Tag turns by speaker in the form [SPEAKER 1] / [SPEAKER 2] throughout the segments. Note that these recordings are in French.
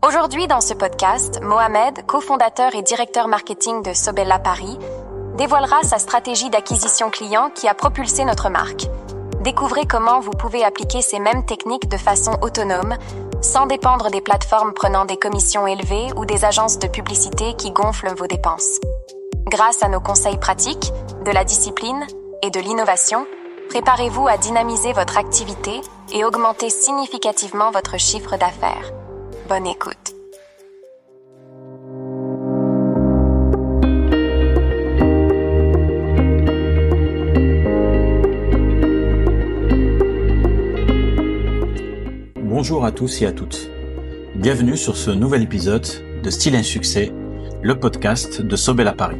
[SPEAKER 1] Aujourd'hui, dans ce podcast, Mohamed, cofondateur et directeur marketing de Sobella Paris, dévoilera sa stratégie d'acquisition client qui a propulsé notre marque. Découvrez comment vous pouvez appliquer ces mêmes techniques de façon autonome, sans dépendre des plateformes prenant des commissions élevées ou des agences de publicité qui gonflent vos dépenses. Grâce à nos conseils pratiques, de la discipline et de l'innovation, préparez-vous à dynamiser votre activité et augmenter significativement votre chiffre d'affaires. Bonne écoute.
[SPEAKER 2] Bonjour à tous et à toutes. Bienvenue sur ce nouvel épisode de Style & Succès, le podcast de Sobella Paris.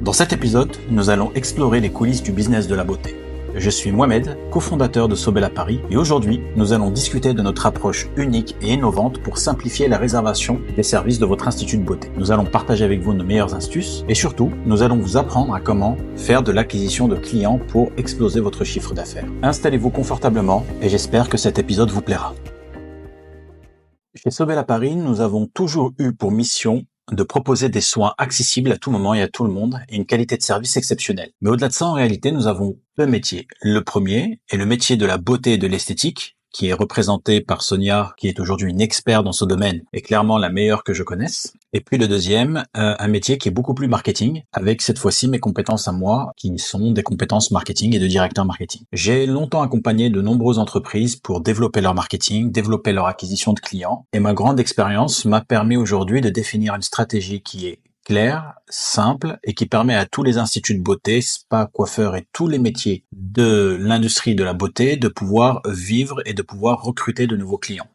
[SPEAKER 2] Dans cet épisode, nous allons explorer les coulisses du business de la beauté. Je suis Mohamed, cofondateur de Sobella Paris, et aujourd'hui, nous allons discuter de notre approche unique et innovante pour simplifier la réservation des services de votre institut de beauté. Nous allons partager avec vous nos meilleures astuces et surtout, nous allons vous apprendre à comment faire de l'acquisition de clients pour exploser votre chiffre d'affaires. Installez-vous confortablement et j'espère que cet épisode vous plaira. Chez Sobella Paris, nous avons toujours eu pour mission de proposer des soins accessibles à tout moment et à tout le monde et une qualité de service exceptionnelle. Mais au-delà de ça, en réalité, nous avons deux métiers. Le premier est le métier de la beauté et de l'esthétique, qui est représenté par Sonia, qui est aujourd'hui une experte dans ce domaine et clairement la meilleure que je connaisse. Et puis le deuxième, un métier qui est beaucoup plus marketing, avec cette fois-ci mes compétences à moi, qui sont des compétences marketing et de directeur marketing. J'ai longtemps accompagné de nombreuses entreprises pour développer leur marketing, développer leur acquisition de clients, et ma grande expérience m'a permis aujourd'hui de définir une stratégie qui est claire, simple et qui permet à tous les instituts de beauté, spa, coiffeurs et tous les métiers de l'industrie de la beauté de pouvoir vivre et de pouvoir recruter de nouveaux clients.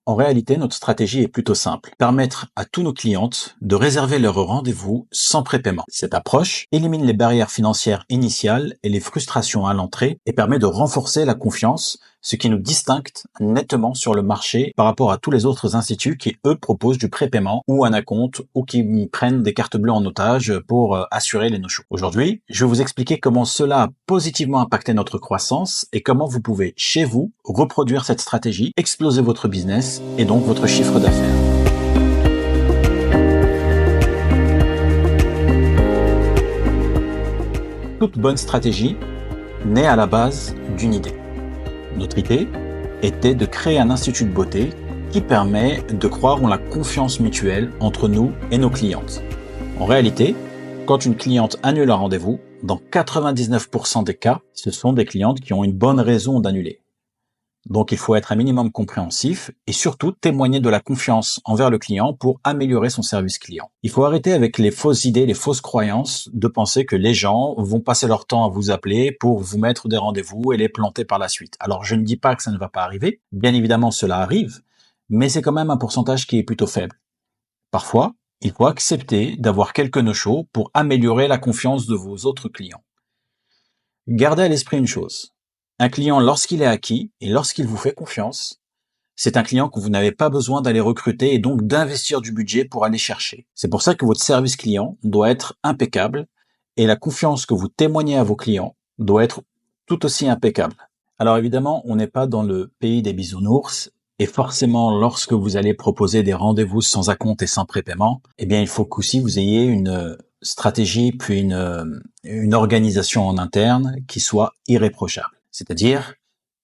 [SPEAKER 2] En réalité, notre stratégie est plutôt simple. Permettre à tous nos clientes de réserver leur rendez-vous sans prépaiement. Cette approche élimine les barrières financières initiales et les frustrations à l'entrée et permet de renforcer la confiance, ce qui nous distingue nettement sur le marché par rapport à tous les autres instituts qui, eux, proposent du prépaiement ou un acompte ou qui prennent des cartes bleues en otage pour assurer les no-shows. Aujourd'hui, je vais vous expliquer comment cela a positivement impacté notre croissance et comment vous pouvez, chez vous, reproduire cette stratégie, exploser votre business et donc votre chiffre d'affaires. Toute bonne stratégie naît à la base d'une idée. Notre idée était de créer un institut de beauté qui permet de croire en la confiance mutuelle entre nous et nos clientes. En réalité, quand une cliente annule un rendez-vous, dans 99% des cas, ce sont des clientes qui ont une bonne raison d'annuler. Donc il faut être un minimum compréhensif et surtout témoigner de la confiance envers le client pour améliorer son service client. Il faut arrêter avec les fausses idées, les fausses croyances de penser que les gens vont passer leur temps à vous appeler pour vous mettre des rendez-vous et les planter par la suite. Alors je ne dis pas que ça ne va pas arriver, bien évidemment cela arrive, mais c'est quand même un pourcentage qui est plutôt faible. Parfois, il faut accepter d'avoir quelques no-shows pour améliorer la confiance de vos autres clients. Gardez à l'esprit une chose. Un client, lorsqu'il est acquis et lorsqu'il vous fait confiance, c'est un client que vous n'avez pas besoin d'aller recruter et donc d'investir du budget pour aller chercher. C'est pour ça que votre service client doit être impeccable et la confiance que vous témoignez à vos clients doit être tout aussi impeccable. Alors évidemment, on n'est pas dans le pays des bisounours et forcément, lorsque vous allez proposer des rendez-vous sans acompte et sans prépaiement, eh bien, il faut qu'aussi vous ayez une stratégie puis une organisation en interne qui soit irréprochable. C'est-à-dire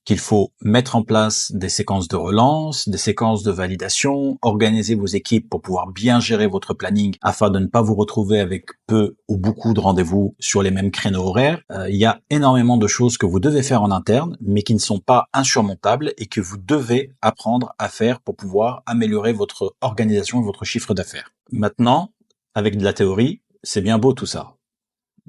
[SPEAKER 2] qu'il faut mettre en place des séquences de relance, des séquences de validation, organiser vos équipes pour pouvoir bien gérer votre planning afin de ne pas vous retrouver avec peu ou beaucoup de rendez-vous sur les mêmes créneaux horaires. Il y a énormément de choses que vous devez faire en interne, mais qui ne sont pas insurmontables et que vous devez apprendre à faire pour pouvoir améliorer votre organisation et votre chiffre d'affaires. Maintenant, avec de la théorie, c'est bien beau tout ça.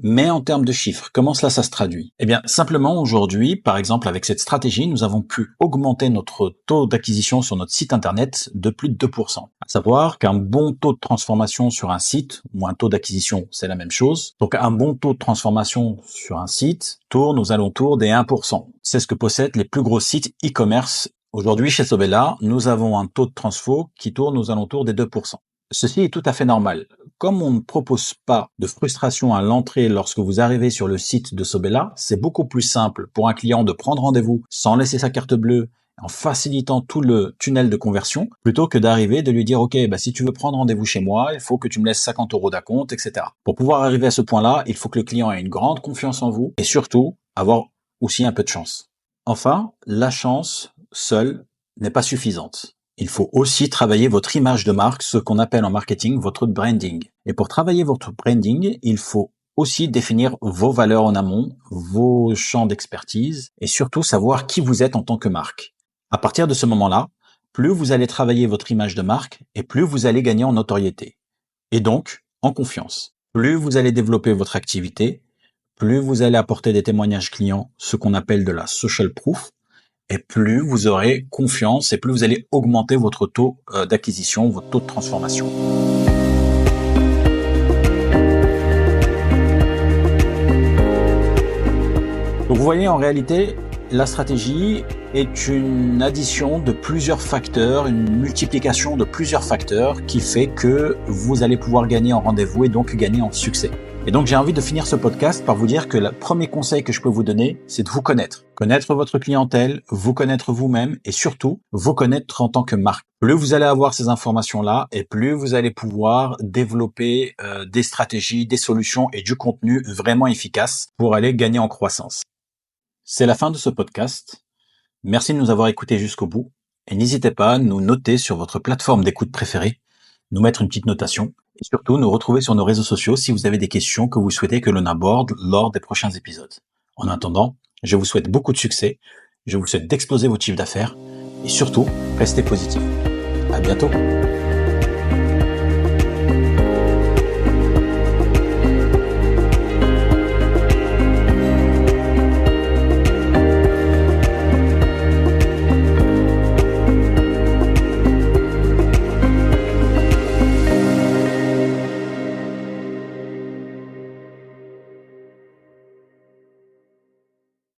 [SPEAKER 2] Mais en termes de chiffres, comment ça se traduit? Eh bien, simplement aujourd'hui, par exemple, avec cette stratégie, nous avons pu augmenter notre taux d'acquisition sur notre site internet de plus de 2%. À savoir qu'un bon taux de transformation sur un site, ou un taux d'acquisition, c'est la même chose. Donc, un bon taux de transformation sur un site tourne aux alentours des 1%. C'est ce que possèdent les plus gros sites e-commerce. Aujourd'hui, chez Sobella, nous avons un taux de transfo qui tourne aux alentours des 2%. Ceci est tout à fait normal. Comme on ne propose pas de frustration à l'entrée lorsque vous arrivez sur le site de Sobella, c'est beaucoup plus simple pour un client de prendre rendez-vous sans laisser sa carte bleue en facilitant tout le tunnel de conversion, plutôt que d'arriver de lui dire, OK, si tu veux prendre rendez-vous chez moi, il faut que tu me laisses 50 € d'acompte, etc. Pour pouvoir arriver à ce point-là, il faut que le client ait une grande confiance en vous et surtout avoir aussi un peu de chance. Enfin, la chance seule n'est pas suffisante. Il faut aussi travailler votre image de marque, ce qu'on appelle en marketing votre branding. Et pour travailler votre branding, il faut aussi définir vos valeurs en amont, vos champs d'expertise et surtout savoir qui vous êtes en tant que marque. À partir de ce moment-là, plus vous allez travailler votre image de marque et plus vous allez gagner en notoriété. Et donc, en confiance. Plus vous allez développer votre activité, plus vous allez apporter des témoignages clients, ce qu'on appelle de la social proof, et plus vous aurez confiance et plus vous allez augmenter votre taux d'acquisition, votre taux de transformation. Donc vous voyez, en réalité, la stratégie est une addition de plusieurs facteurs, une multiplication de plusieurs facteurs qui fait que vous allez pouvoir gagner en rendez-vous et donc gagner en succès. Et donc j'ai envie de finir ce podcast par vous dire que le premier conseil que je peux vous donner, c'est de vous connaître. Connaître votre clientèle, vous connaître vous-même et surtout, vous connaître en tant que marque. Plus vous allez avoir ces informations-là et plus vous allez pouvoir développer des stratégies, des solutions et du contenu vraiment efficace pour aller gagner en croissance. C'est la fin de ce podcast. Merci de nous avoir écoutés jusqu'au bout et n'hésitez pas à nous noter sur votre plateforme d'écoute préférée, nous mettre une petite notation et surtout nous retrouver sur nos réseaux sociaux si vous avez des questions que vous souhaitez que l'on aborde lors des prochains épisodes. En attendant, je vous souhaite beaucoup de succès, je vous souhaite d'exploser votre chiffre d'affaires et surtout, restez positif. À bientôt.